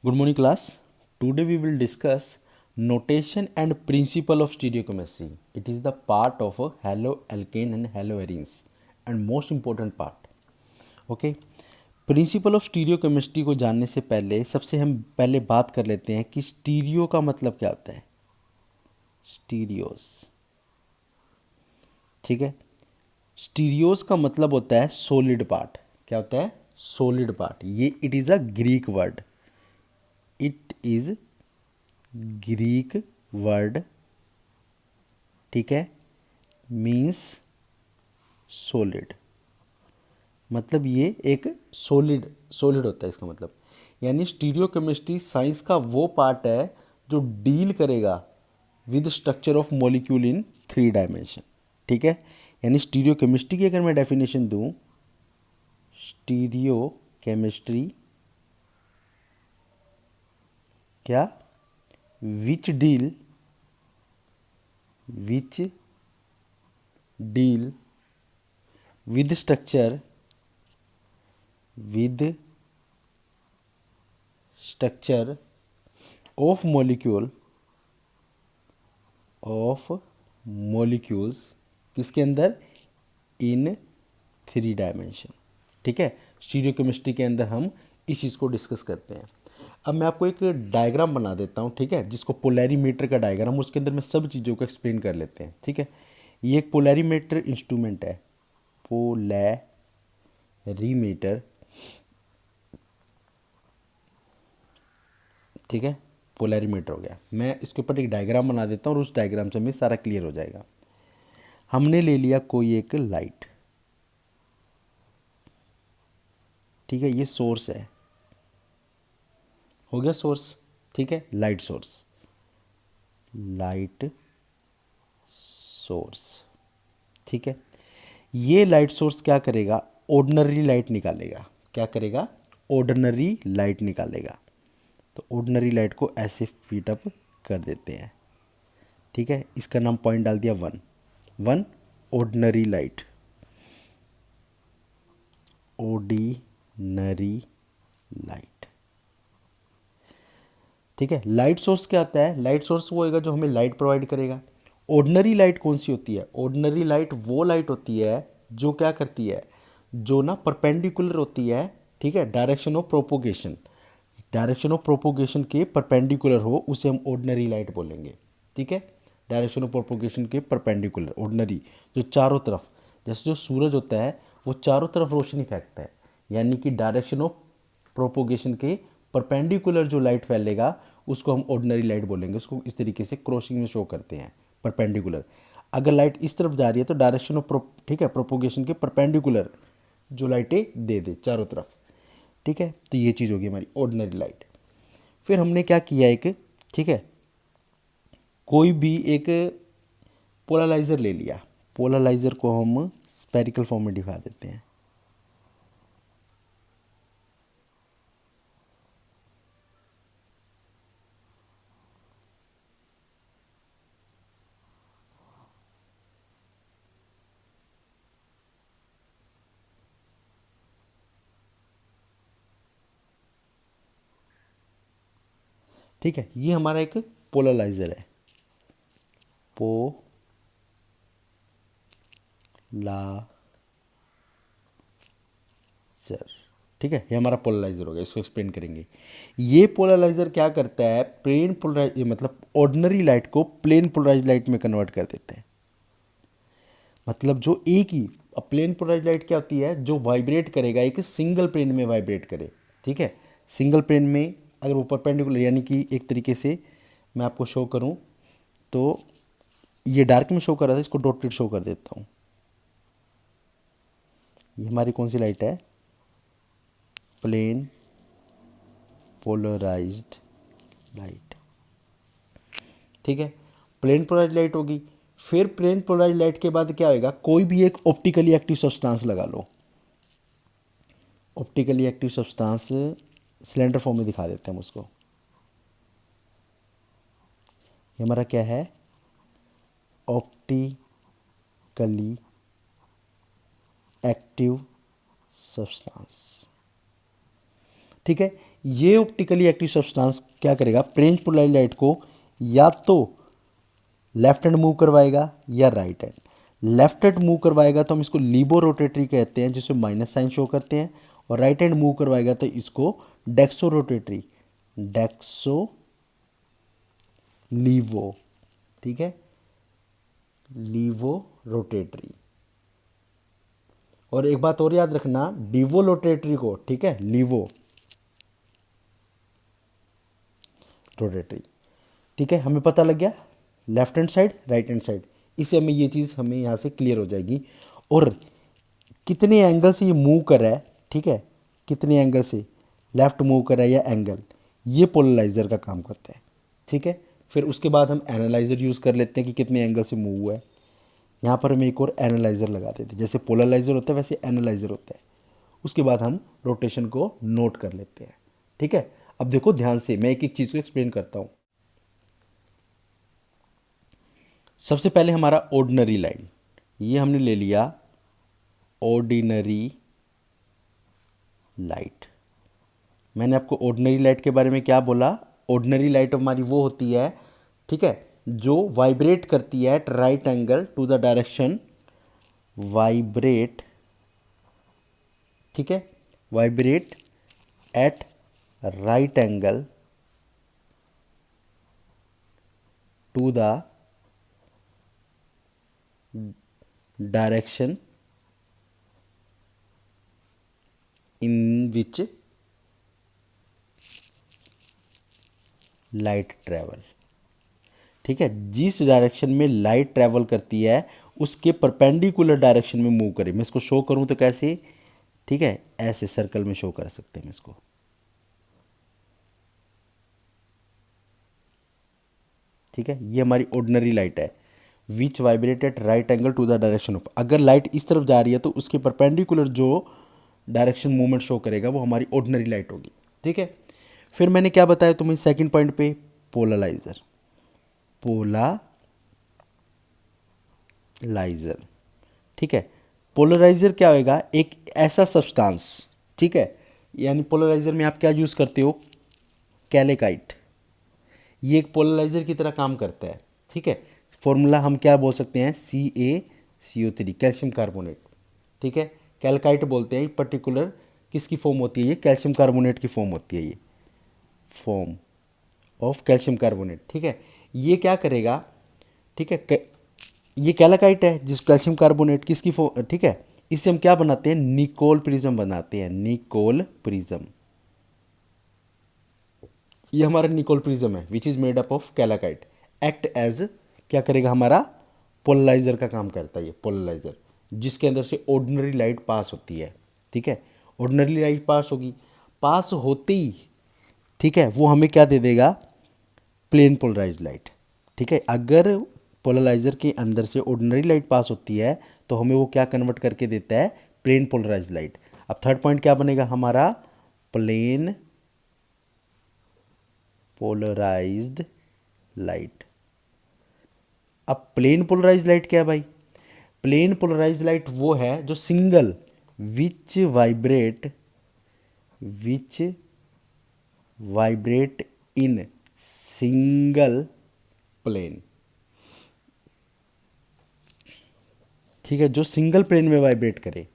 Good morning, class. Today we will discuss notation and principle of stereochemistry. It is the part of a haloalkane and haloarenes and most important part. Okay. Principle of stereochemistry को जानने से पहले सबसे हम पहले बात कर लेते हैं कि स्टीरियो का मतलब क्या होता है। स्टीरियोस, ठीक है। स्टीरियोस का मतलब होता है सॉलिड पार्ट। क्या होता है? Solid part. ये it is a Greek word. It is Greek word, ठीक है। मीन्स सॉलिड, मतलब ये एक सॉलिड सॉलिड होता है इसका मतलब। यानी स्टीरियोकेमिस्ट्री साइंस का वो पार्ट है जो डील करेगा with structure of molecule in 3 dimension, ठीक है। यानी स्टीरियोकेमिस्ट्री की अगर मैं डेफिनेशन दूं, स्टीरियो केमिस्ट्री क्या? Which deal with structure of molecules किसके अंदर? इन 3 डायमेंशन, ठीक है। स्टीरियो केमिस्ट्री के अंदर हम इस चीज़ को डिस्कस करते हैं। अब मैं आपको एक डायग्राम बना देता हूँ, ठीक है, जिसको पोलैरीमीटर का डायग्राम, उसके अंदर मैं सब चीज़ों को एक्सप्लेन कर लेते हैं, ठीक है। ये एक पोलैरीमीटर इंस्ट्रूमेंट है। पोलैरीमीटर, ठीक है। पोलैरीमीटर हो गया। मैं इसके ऊपर एक डायग्राम बना देता हूँ और उस डायग्राम से हमें सारा क्लियर हो जाएगा। हमने ले लिया कोई एक लाइट, ठीक है, ये सोर्स है, हो गया सोर्स, ठीक है, लाइट सोर्स, ठीक है। ये लाइट सोर्स क्या करेगा? ऑर्डिनरी लाइट निकालेगा। क्या करेगा? ऑर्डिनरी लाइट निकालेगा। तो ऑर्डिनरी लाइट को ऐसे फीट अप कर देते हैं, ठीक है। इसका नाम पॉइंट डाल दिया 1 ऑर्डिनरी लाइट, ऑर्डिनरी लाइट, ठीक है। लाइट सोर्स क्या आता है? लाइट सोर्स वो होगा जो हमें लाइट प्रोवाइड करेगा। ऑर्डिनरी लाइट कौन सी होती है? ऑर्डिनरी लाइट वो लाइट होती है जो क्या करती है, जो ना परपेंडिकुलर होती है, ठीक है, direction of propagation. Direction of propagation के परपेंडिकुलर हो उसे हम ऑर्डिनरी लाइट बोलेंगे, ठीक है। डायरेक्शन ऑफ प्रोपोगेशन के परपेंडिकुलर, ऑर्डिनरी, जो चारों तरफ, जैसे जो सूरज होता है वो चारों तरफ रोशनी फेंकता है, यानी कि डायरेक्शन ऑफ प्रोपोगेशन के परपेंडिकुलर जो लाइट फैलेगा उसको हम ऑर्डिनरी लाइट बोलेंगे। उसको इस तरीके से क्रॉसिंग में शो करते हैं, परपेंडिकुलर। अगर लाइट इस तरफ जा रही है तो डायरेक्शन ऑफ ठीक है, प्रोपोगेशन के परपेंडिकुलर जो लाइटें दे दे चारों तरफ, ठीक है। तो ये चीज़ होगी हमारी ऑर्डिनरी लाइट। फिर हमने क्या किया, एक, ठीक है, कोई भी एक पोलराइजर ले लिया। पोलराइजर को हम स्पेरिकल फॉर्म में दिखा देते हैं, ठीक है। ये हमारा एक पोलराइजर है, पोलराइजर, ठीक है। ये हमारा पोलराइजर हो गया, इसको एक्सप्लेन करेंगे। ये पोलराइजर क्या करता है? प्लेन पोलराइज मतलब ऑर्डिनरी लाइट को प्लेन पोलराइज लाइट में कन्वर्ट कर देते हैं। मतलब जो एक ही, अब प्लेन पोलराइज लाइट क्या होती है? जो वाइब्रेट करेगा एक सिंगल प्लेन में वाइब्रेट करे, ठीक है। सिंगल प्लेन में अगर वो परपेंडिकुलर, यानी कि एक तरीके से मैं आपको शो करूं तो ये डार्क में शो कर रहा था, इसको डॉटेड शो कर देता हूँ। ये हमारी कौन सी लाइट है? प्लेन पोलराइज्ड लाइट, ठीक है। प्लेन पोलराइज लाइट होगी। फिर प्लेन पोलराइज लाइट के बाद क्या होगा? कोई भी एक ऑप्टिकली एक्टिव सब्सटेंस लगा लो। Optically active substance cylinder form में दिखा देते हैं हम उसको। ये हमारा क्या है? ऑप्टिकली एक्टिव सब्सटेंस, ठीक है। ये ऑप्टिकली एक्टिव सब्सटेंस क्या करेगा, प्लेन पोलराइज लाइट को या तो लेफ्ट हैंड मूव करवाएगा या right hand. Left hand move करवाएगा तो हम इसको लीबो रोटेटरी कहते हैं, जिसमें माइनस साइन शो करते हैं, और राइट हैंड मूव करवाएगा तो इसको डेक्सो रोटेटरी, डेक्सो लीवो, ठीक है, लीवो रोटेटरी। और एक बात और याद रखना, डिवो रोटेटरी को, ठीक है, लीवो रोटेटरी, ठीक है। हमें पता लग गया left hand side, right hand side, इससे हमें ये चीज़ हमें यहाँ से क्लियर हो जाएगी। और कितने एंगल से ये मूव कर रहा है, ठीक है, कितने एंगल से लेफ्ट मूव कर रहा है या एंगल, ये पोलराइजर का काम करता है, ठीक है। फिर उसके बाद हम एनालाइजर यूज़ कर लेते हैं कि कितने एंगल से मूव हुआ है। यहाँ पर हम एक और एनालाइजर लगा देते हैं, जैसे पोलराइजर होता है वैसे एनालाइजर होता है। उसके बाद हम रोटेशन को नोट कर लेते हैं, ठीक है। अब देखो ध्यान से, मैं एक एक चीज़ को एक्सप्लेन करता हूँ। सबसे पहले हमारा ऑर्डिनरी लाइन, ये हमने ले लिया ऑर्डिनरी लाइट। मैंने आपको ऑर्डिनरी लाइट के बारे में क्या बोला, ऑर्डिनरी लाइट हमारी वो होती है, ठीक है, जो वाइब्रेट करती है at right angle to the direction, vibrate, ठीक है, vibrate at right angle to the direction in which light travel, ठीक है, जिस डायरेक्शन में लाइट ट्रेवल करती है उसके परपेंडिकुलर डायरेक्शन में मूव करे। मैं इसको शो करूं तो कैसे, ठीक है, ऐसे सर्कल में शो कर सकते हैं इसको, ठीक है। ये हमारी ऑर्डिनरी लाइट है, which vibrate at right angle to the direction of, अगर लाइट इस तरफ जा रही है तो उसके परपेंडिकुलर जो डायरेक्शन मूवमेंट शो करेगा वो हमारी ऑर्डिनरी लाइट होगी, ठीक है। फिर मैंने क्या बताया तुम्हें सेकंड पॉइंट पे, पोलराइजर, पोलराइजर, ठीक है। पोलराइजर क्या होएगा, एक ऐसा सब्सटेंस, ठीक है, यानी पोलराइजर में आप क्या यूज़ करते हो, कैलेकाइट, ये एक पोलराइजर की तरह काम करता है, ठीक है। फॉर्मूला हम क्या बोल सकते हैं, CaCO3, कैल्शियम कार्बोनेट, ठीक है। कैलकाइट बोलते हैं, पर्टिकुलर किसकी फॉर्म होती है, ये कैल्शियम कार्बोनेट की फॉर्म होती है, ये फॉर्म ऑफ कैल्शियम कार्बोनेट, ठीक है। ये क्या करेगा, ठीक है, ये कैलाकाइट है जिस कैल्शियम कार्बोनेट किसकी फॉर्म, ठीक है। इससे हम क्या बनाते हैं, निकोल प्रिज्म बनाते हैं, निकोल प्रिज्म, ये हमारा निकोल प्रिज्म है which is made up of calcite, act as क्या करेगा, हमारा पोलराइजर का काम करता है ये पोलराइजर, जिसके अंदर से ऑर्डिनरी लाइट पास होती है, ठीक है। ऑर्डिनरी लाइट पास होगी, पास होते ही, ठीक है, वो हमें क्या दे देगा, प्लेन पोलराइज लाइट, ठीक है। अगर पोलराइजर के अंदर से ऑर्डिनरी लाइट पास होती है तो हमें वो क्या कन्वर्ट करके देता है, प्लेन पोलराइज लाइट। अब थर्ड पॉइंट क्या बनेगा हमारा, प्लेन पोलराइज्ड लाइट। अब प्लेन पोलराइज्ड लाइट क्या है भाई, प्लेन पोलराइज्ड लाइट वो है जो single, which vibrate in single plane, ठीक है, जो सिंगल प्लेन में वाइब्रेट करे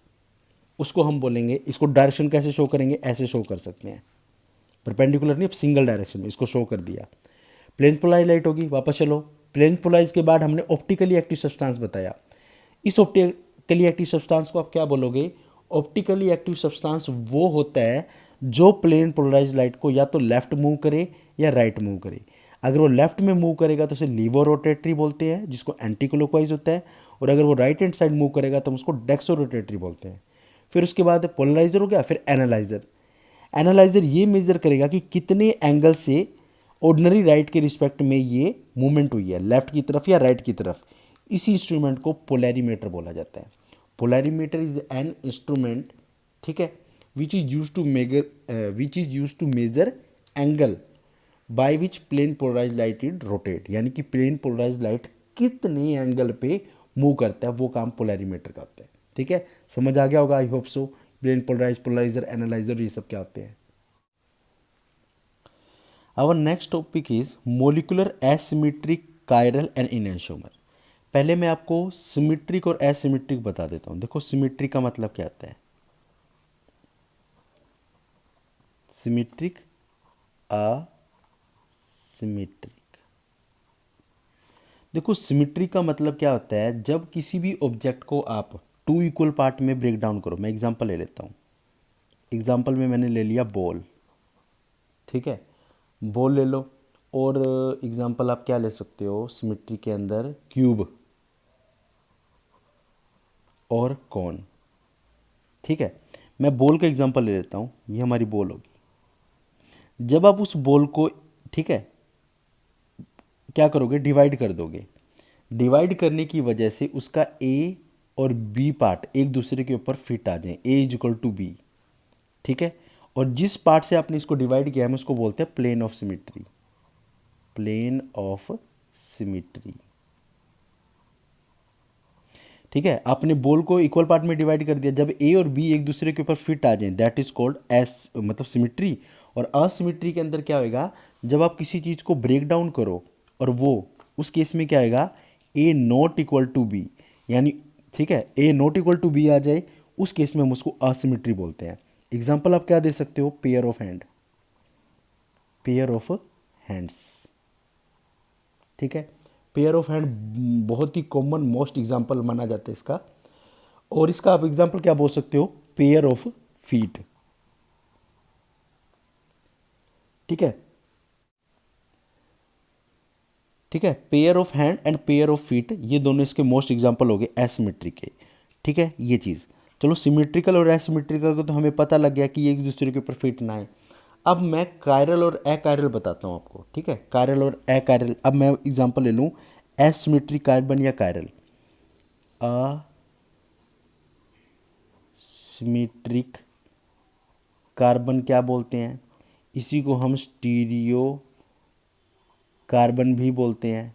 उसको हम बोलेंगे, इसको डायरेक्शन कैसे शो करेंगे, ऐसे शो कर सकते हैं, परपेंडिकुलर नहीं, अब सिंगल डायरेक्शन में इसको शो कर दिया, प्लेन पोलराइज लाइट होगी। वापस चलो, प्लेन पोलराइज के बाद हमने ऑप्टिकली एक्टिव सब्सटेंस बताया, इस ऑप्टिकली एक्टिव सब्सटेंस को आप क्या बोलोगे, ऑप्टिकली एक्टिव सब्सटेंस वो होता है जो प्लेन पोलराइज लाइट को या तो लेफ्ट मूव करे या राइट मूव करे। अगर वो लेफ्ट में मूव करेगा तो उसे लीवो रोटेटरी बोलते हैं, जिसको एंटी क्लॉकवाइज होता है, और अगर वो राइट हैंड साइड मूव करेगा तो हम उसको डेक्सो रोटेटरी बोलते हैं। फिर उसके बाद पोलराइजर हो गया, फिर एनालाइजर। एनालाइजर ये मेजर करेगा कि कितने एंगल से ऑर्डिनरी लाइट के रिस्पेक्ट में ये मूवमेंट हुई है, लेफ्ट की तरफ या राइट की तरफ। इसी इंस्ट्रूमेंट को पोलैरीमीटर बोला जाता है। पोलैरीमीटर इज एन इंस्ट्रूमेंट, ठीक है, which is use to measure angle by which plane polarise light is rotate, यानी कि प्लेन पोलराइज लाइट कितने एंगल पे मूव करता है, वो काम पोलैरीमीटर का होता है, ठीक है। समझ आ गया होगा, I hope so. Plane polarise, polariser, analyser, ये सब क्या होते हैं। Our next topic is molecular asymmetric chiral and enantiomer. पहले मैं आपको सिमेट्रिक और एसिमेट्रिक बता देता हूँ। देखो सिमेट्रिक का मतलब क्या होता है, सिमेट्रिक, असिमेट्रिक। देखो सिमेट्री का मतलब क्या होता है, जब किसी भी ऑब्जेक्ट को आप टू इक्वल पार्ट में ब्रेक डाउन करो। मैं एग्जांपल ले लेता हूँ। एग्जांपल में मैंने ले लिया बॉल, ठीक है, बॉल ले लो। और एग्जांपल आप क्या ले सकते हो सिमेट्री के अंदर, क्यूब और कॉन, ठीक है। मैं बॉल का एग्जांपल ले लेता हूँ, ये हमारी बॉल होगी। जब आप उस बॉल को, ठीक है, क्या करोगे, डिवाइड कर दोगे। डिवाइड करने की वजह से उसका ए और बी पार्ट एक दूसरे के ऊपर फिट आ जाए, ए इज इक्वल टू बी, ठीक है। और जिस पार्ट से आपने इसको डिवाइड किया है, हम उसको बोलते हैं plane of symmetry, plane of symmetry, ठीक है। आपने बॉल को इक्वल पार्ट में डिवाइड कर दिया, जब ए और बी एक दूसरे के ऊपर फिट आ जाए, दैट इज कॉल्ड एस, मतलब सिमेट्री। और असिमेट्री के अंदर क्या होएगा, जब आप किसी चीज़ को ब्रेक डाउन करो और वो, उस केस में क्या आएगा, ए नॉट इक्वल टू बी, यानी, ठीक है, ए नॉट इक्वल टू बी आ जाए, उस केस में हम उसको असिमेट्री बोलते हैं। एग्जाम्पल आप क्या दे सकते हो, pair of hand, pair of hands, ठीक है। पेयर ऑफ हैंड बहुत ही कॉमन मोस्ट एग्जाम्पल माना जाता है इसका। और इसका आप एग्जाम्पल क्या बोल सकते हो, पेयर ऑफ फीट, ठीक है, ठीक है। Pair of hand and pair of feet, ये दोनों इसके मोस्ट एग्जाम्पल हो गए एसिमेट्रिक के, ठीक है, ये चीज़। चलो सिमेट्रिकल और एसिमेट्रिकल को तो हमें पता लग गया कि ये एक दूसरे के ऊपर फिट ना है। अब मैं कायरल और अकायरल बताता हूँ आपको, ठीक है, कायरल और अकायरल। अब मैं एग्जांपल ले लूँ, एसिमेट्रिक कार्बन या कायरल। असिमेट्रिक कार्बन क्या बोलते हैं, इसी को हम स्टीरियो कार्बन भी बोलते हैं,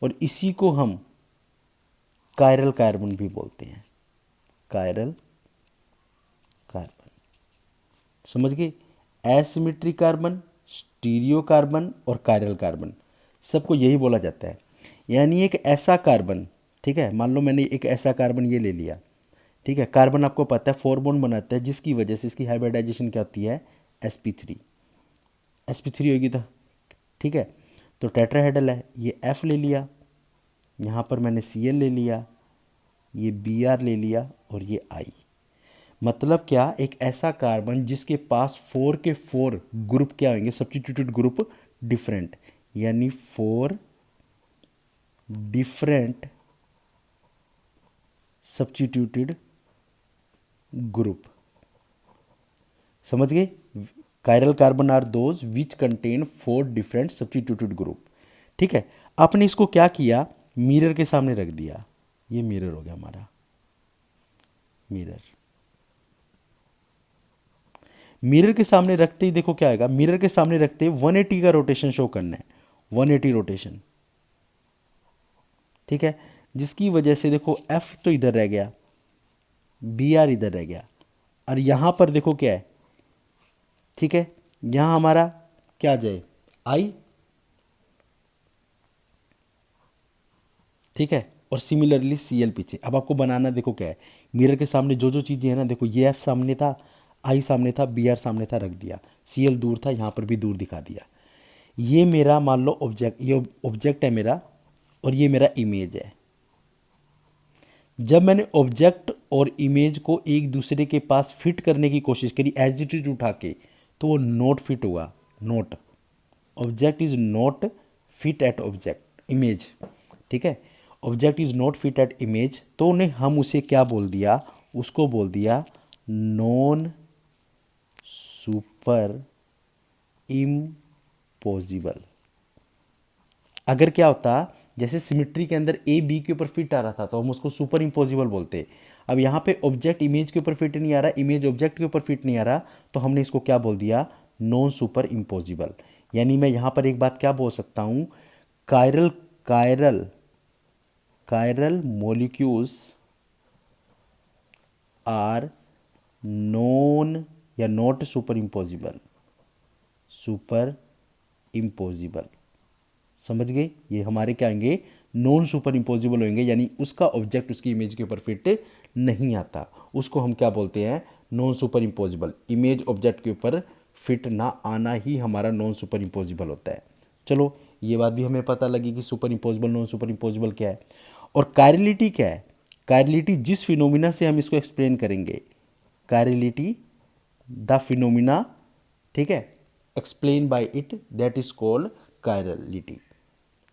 और इसी को हम कायरल कार्बन भी बोलते हैं, कायरल कार्बन। समझ गए, एसिमेट्रिक कार्बन, स्टीरियो कार्बन और कायरल कार्बन, सबको यही बोला जाता है। यानी एक ऐसा कार्बन, ठीक है, मान लो मैंने एक ऐसा कार्बन ये ले लिया, ठीक है। कार्बन आपको पता है 4 बॉन्ड बनाता है, जिसकी वजह से इसकी हाइब्रिडाइजेशन क्या होती है, sp3, sp3 होगी तो, ठीक है। तो टेट्राहेड्रल है, ये F ले लिया, यहाँ पर मैंने Cl ले लिया, ये Br ले लिया, और ये I। मतलब क्या, एक ऐसा कार्बन जिसके पास 4 के 4 ग्रुप क्या होंगे, सब्स्टिट्यूटेड ग्रुप डिफरेंट, यानी 4 डिफरेंट सब्स्टिट्यूटेड ग्रुप। समझ गए, chiral carbon are those which contain 4 different substituted group, ठीक है। आपने इसको क्या किया, मिरर के सामने रख दिया, ये मिरर हो गया हमारा, मिरर। मिरर के सामने रखते ही देखो क्या आएगा, मिरर के सामने रखते ही 180 का रोटेशन शो करना है, 180 रोटेशन, ठीक है। जिसकी वजह से देखो एफ तो इधर रह गया, बी आर इधर रह गया, और यहां पर देखो क्या है, ठीक है, यहां हमारा क्या आ जाए, आई, ठीक है। और सिमिलरली सी एल पीछे। अब आपको बनाना देखो क्या है, मिरर के सामने जो जो चीज़ें हैं ना, देखो ये एफ सामने था, आई सामने था, बी आर सामने था, रख दिया, सी एल दूर था, यहाँ पर भी दूर दिखा दिया। ये मेरा मान लो ऑब्जेक्ट, ये ऑब्जेक्ट है मेरा, और ये मेरा इमेज है। जब मैंने ऑब्जेक्ट और इमेज को एक दूसरे के पास फिट करने की कोशिश करी एज इट इज उठा के, तो वो नॉट फिट हुआ, not, object is not fit at object image, ठीक है। Object is not fit at image, तो उन्हें हम उसे क्या बोल दिया, उसको बोल दिया नॉन सुपर इम्पॉसिबल। अगर क्या होता, जैसे सिमेट्री के अंदर ए बी के ऊपर फिट आ रहा था, तो हम उसको सुपर इम्पोजिबल बोलते। अब यहाँ पे ऑब्जेक्ट इमेज के ऊपर फिट नहीं आ रहा, इमेज ऑब्जेक्ट के ऊपर फिट नहीं आ रहा, तो हमने इसको क्या बोल दिया, नॉन सुपर इम्पोजिबल। यानी मैं यहाँ पर एक बात क्या बोल सकता हूँ, chiral chiral chiral molecules are non या not superimposable, superimposable. समझ गए? ये हमारे क्या आएंगे, नॉन सुपर इम्पोजिबल होंगे, यानी उसका ऑब्जेक्ट उसकी इमेज के ऊपर फिट नहीं आता, उसको हम क्या बोलते हैं, non super imposable. Image object के ऊपर फिट ना आना ही हमारा नॉन सुपर इम्पोजिबल होता है। चलो ये बात भी हमें पता लगी कि super imposable non super imposable क्या है। और कायरलिटी क्या है? कायरलिटी जिस फिनोमिना से हम इसको एक्सप्लेन करेंगे, कायरलिटी द फिनोमिना, ठीक है, explain by it, that is called chirality.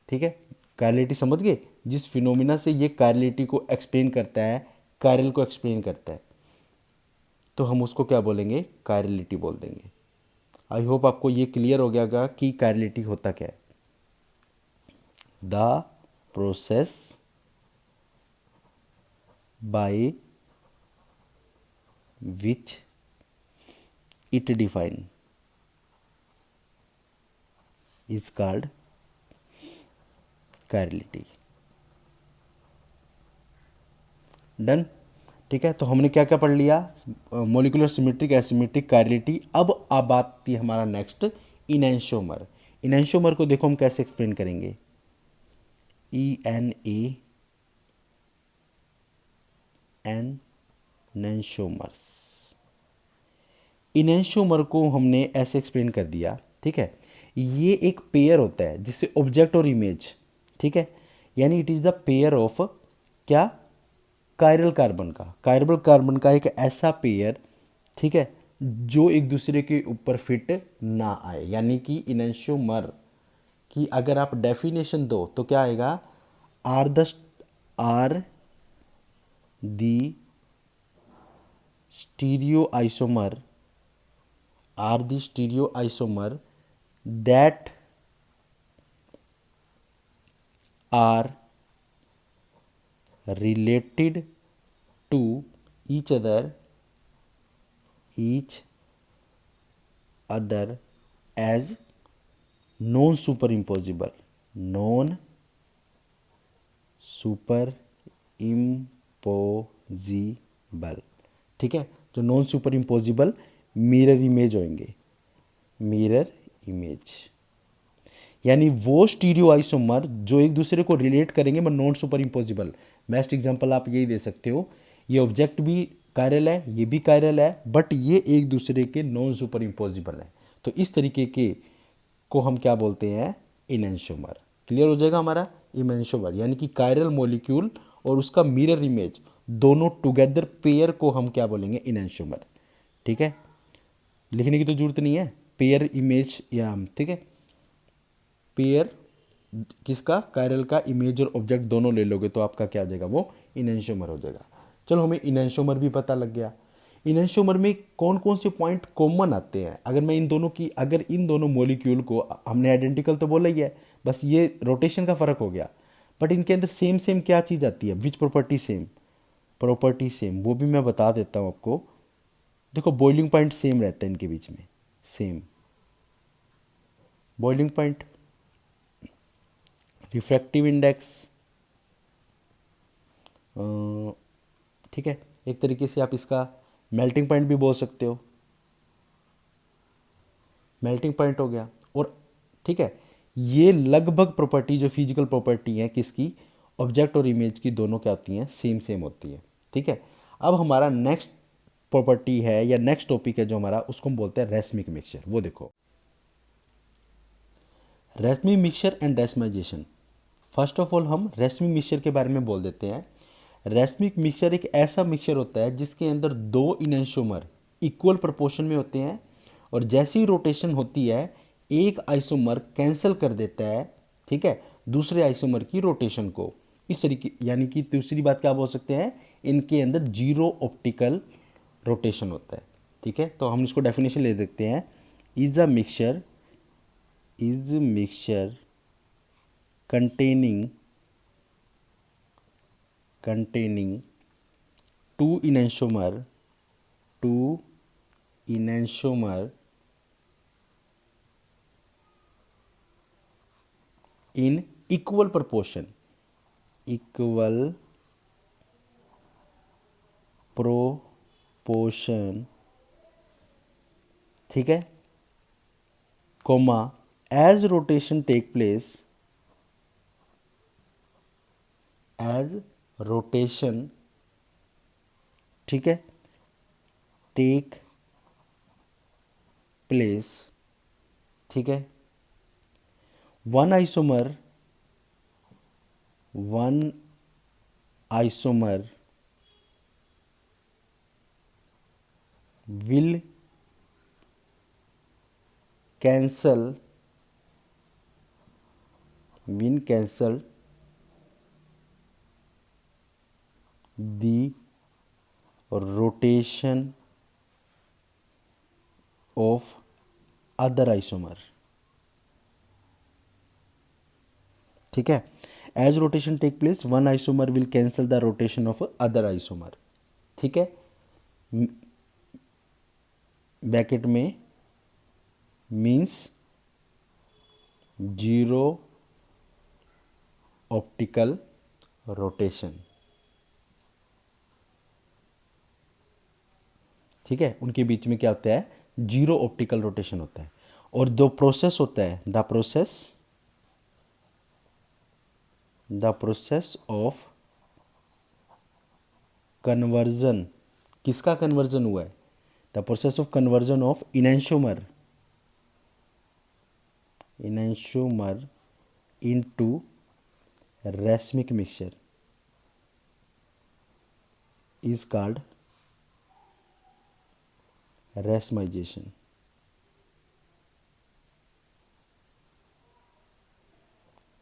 ठीक है, कायरलिटी समझ गए, जिस फिनोमिना से ये कायरलिटी को एक्सप्लेन करता है, कायरल को एक्सप्लेन करता है, तो हम उसको क्या बोलेंगे, कायरलिटी बोल देंगे। आई होप आपको ये क्लियर हो गया होगा कि कायरलिटी होता क्या है। The process by which it define is called chirality. Done. ठीक है, तो हमने क्या क्या पढ़ लिया, मोलिकुलर सिमेट्रिक, एसिमेट्रिक, कायरलिटी। अब बात आती है हमारा नेक्स्ट, इनैंशोमर। इनैंशोमर को देखो हम कैसे एक्सप्लेन करेंगे, ENA एनैंशोमर्स। इनैंशोमर को हमने ऐसे एक्सप्लेन कर दिया, ठीक है, ये एक पेयर होता है जिससे ऑब्जेक्ट और इमेज, ठीक है, यानी it is the pair of क्या, कायरल कार्बन का, कायरल कार्बन का एक ऐसा पेयर, ठीक है, जो एक दूसरे के ऊपर फिट ना आए। यानी कि इनैंशोमर की अगर आप डेफिनेशन दो तो क्या आएगा, are the stereoisomer are the stereoisomer that are related to each other as non superimposable, non superimposable, ठीक है, जो non super imposable mirror image होंगे, मिरर इमेज, यानी वो स्टीरियो आइसोमर जो एक दूसरे को रिलेट करेंगे but non super imposable. Best example आप यही दे सकते हो, ये ऑब्जेक्ट भी कायरल है, ये भी कायरल है, बट ये एक दूसरे के नॉन सुपर इम्पोजिबल है, तो इस तरीके के को हम क्या बोलते हैं, इनैंशोमर। क्लियर हो जाएगा हमारा, इनैंशोमर यानी कि कायरल मॉलिक्यूल और उसका मिरर इमेज दोनों टुगेदर पेयर को हम क्या बोलेंगे, इनैंशोमर। ठीक है, लिखने की तो जरूरत नहीं है, पेयर इमेज या, ठीक है, पेयर किसका, कायरल का, इमेज और ऑब्जेक्ट दोनों ले लोगे तो आपका क्या आ जाएगा, वो इनैंशोमर हो जाएगा। चलो हमें इनैंशोमर भी पता लग गया। इनैंशोमर में कौन कौन से पॉइंट कॉमन आते हैं, अगर मैं इन दोनों की, अगर इन दोनों मॉलिक्यूल को, हमने आइडेंटिकल तो बोला ही है, बस ये रोटेशन का फर्क हो गया, बट इनके अंदर सेम सेम क्या चीज़ आती है, which property same, property same, वो भी मैं बता देता हूँ आपको। देखो बॉइलिंग पॉइंट सेम रहता है इनके बीच में, same boiling point, refractive index, ठीक है, एक तरीके से आप इसका मेल्टिंग पॉइंट भी बोल सकते हो, मेल्टिंग पॉइंट हो गया। और ठीक है, ये लगभग प्रॉपर्टी जो फिजिकल प्रॉपर्टी है किसकी, ऑब्जेक्ट और इमेज की, दोनों क्या होती हैं, सेम सेम होती है। ठीक है, अब हमारा नेक्स्ट प्रॉपर्टी है या नेक्स्ट टॉपिक है जो हमारा, उसको हम बोलते हैं रेसमिक मिक्सचर। वो देखो, racemic mixture and racemisation. First of all हम रेसमिक मिक्सचर के बारे में बोल देते हैं। रेसमिक मिक्सचर एक ऐसा मिक्सचर होता है जिसके अंदर दो इनैंशोमर इक्वल प्रोपोर्शन में होते हैं, और जैसी रोटेशन होती है एक आइसोमर कैंसिल कर देता है, ठीक है, दूसरे आइसोमर की रोटेशन को। इस तरीके, यानी कि दूसरी बात क्या बोल सकते हैं, इनके अंदर जीरो ऑप्टिकल रोटेशन होता है। ठीक है, तो हम इसको डेफिनेशन ले सकते हैं, is a mixture, is mixture containing two enantiomer in equal proportion, ठीक है, comma as rotation take place, as rotation, ठीक है, टेक प्लेस, ठीक है, one isomer, one isomer will cancel the rotation of other isomer, ठीक है, as rotation take place one isomer will cancel the rotation of other isomer, ठीक है, bracket में means zero optical rotation, ठीक है, उनके बीच में क्या होता है, जीरो ऑप्टिकल रोटेशन होता है। और जो प्रोसेस होता है, द प्रोसेस ऑफ कन्वर्जन, किसका कन्वर्जन हुआ है, the process of conversion of enantiomer into racemic mixture is called racemisation,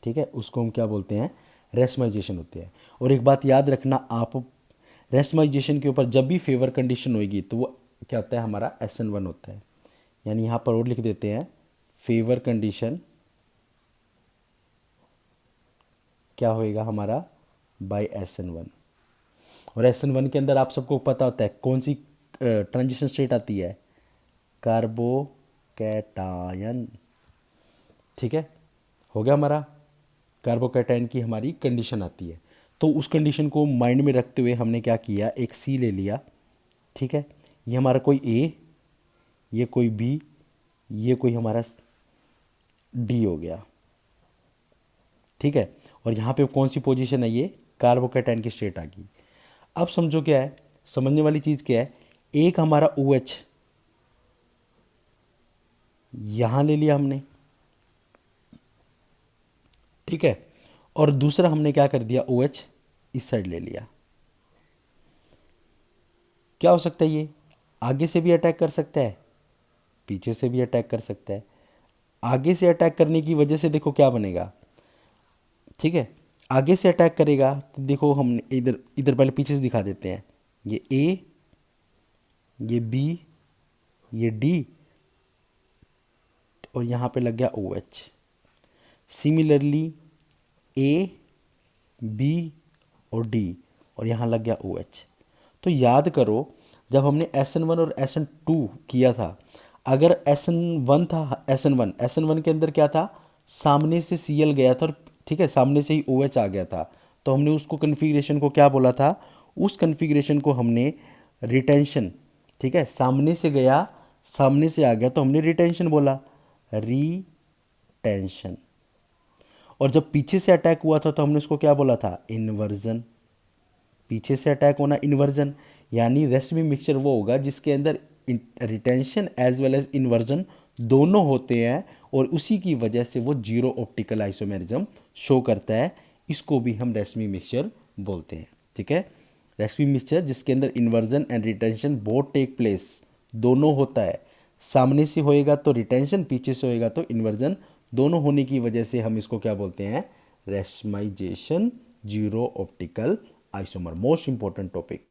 ठीक है, उसको हम क्या बोलते हैं, रेसमाइजेशन होते हैं। और एक बात याद रखना आप, रेसमाइजेशन के ऊपर जब भी फेवर कंडीशन होगी तो वो क्या होता है, हमारा SN1 होता है। यानी यहाँ पर और लिख देते हैं, फेवर कंडीशन क्या होएगा हमारा, बाय SN1। और SN1 के अंदर आप सबको पता होता है कौन सी ट्रांजिशन स्टेट आती है, कार्बोकैटायन, ठीक है, हो गया हमारा, कार्बोकैटायन की हमारी कंडीशन आती है। तो उस कंडीशन को माइंड में रखते हुए हमने क्या किया, एक C ले लिया, ठीक है, ये हमारा कोई A, ये कोई B, ये कोई हमारा D हो गया, ठीक है। और यहाँ पे कौन सी पोजीशन है, ये कार्बोकैटायन की स्टेट आ गई। अब समझो क्या है, समझने वाली चीज़ क्या है, एक हमारा OH यहाँ ले लिया हमने, ठीक है, और दूसरा हमने क्या कर दिया, OH इस साइड ले लिया। क्या हो सकता है, ये आगे से भी अटैक कर सकता है, पीछे से भी अटैक कर सकता है। आगे से अटैक करने की वजह से देखो क्या बनेगा, ठीक है, आगे से अटैक करेगा तो देखो हम इधर इधर पहले पीछे से दिखा देते हैं, ये A, ये B, ये D, और यहाँ पे लग गया OH। सिमिलरली A, B और D, और यहाँ लग गया OH। तो याद करो जब हमने SN1 और SN2 किया था, अगर SN1 था, SN1 के अंदर क्या था, सामने से Cl गया था, और ठीक है, सामने से ही OH आ गया था, तो हमने उसको कन्फिग्रेशन को क्या बोला था, उस कन्फिग्रेशन को हमने रिटेंशन, ठीक है, सामने से गया, सामने से आ गया तो हमने रिटेंशन बोला, रिटेंशन। और जब पीछे से अटैक हुआ था तो हमने उसको क्या बोला था, इन्वर्जन। पीछे से अटैक होना इन्वर्जन, यानी रेसमी मिक्सचर वो होगा जिसके अंदर retention as well as inversion दोनों होते हैं, और उसी की वजह से वो जीरो ऑप्टिकल आइसोमेरिज्म शो करता है। इसको भी हम रेसमी मिक्सचर बोलते हैं, ठीक है, रेसमी मिक्सचर जिसके अंदर inversion and retention both take place, दोनों होता है, सामने से होएगा तो रिटेंशन, पीछे से होएगा तो इन्वर्जन, दोनों होने की वजह से हम इसको क्या बोलते हैं, racemisation zero optical isomer. Most important topic.